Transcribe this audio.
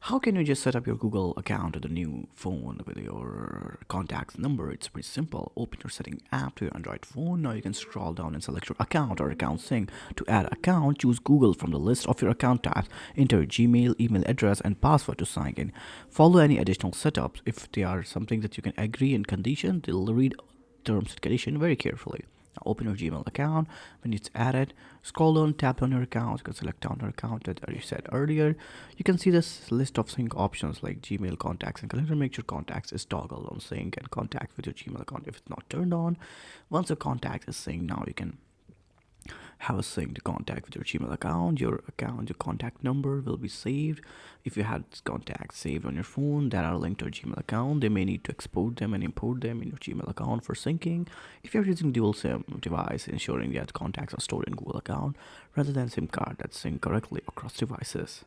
How can you just set up your Google account to the new phone with your contacts number? It's pretty simple. Open your setting app to your Android phone. Now you can scroll down and select your account or account sync. To add account, choose Google from the list of your account types. Enter your Gmail, email address, and password to sign in. Follow any additional setups. If they are something that you can agree and condition, they'll read terms and condition very carefully. Now open your Gmail account. When it's added, scroll down, tap on your account. You can select on your account that you said earlier. You can see this list of sync options like Gmail contacts and calendar. Make sure contacts is toggled on sync and contact with your Gmail account if it's not turned on. Once your contact is synced, now you can have a synced contact with your Gmail account. Your contact number will be saved. If you had contacts saved on your phone that are linked to your Gmail account, they may need to export them and import them in your Gmail account for syncing. If you're using dual SIM device, ensuring that contacts are stored in Google account rather than SIM card that's synced correctly across devices.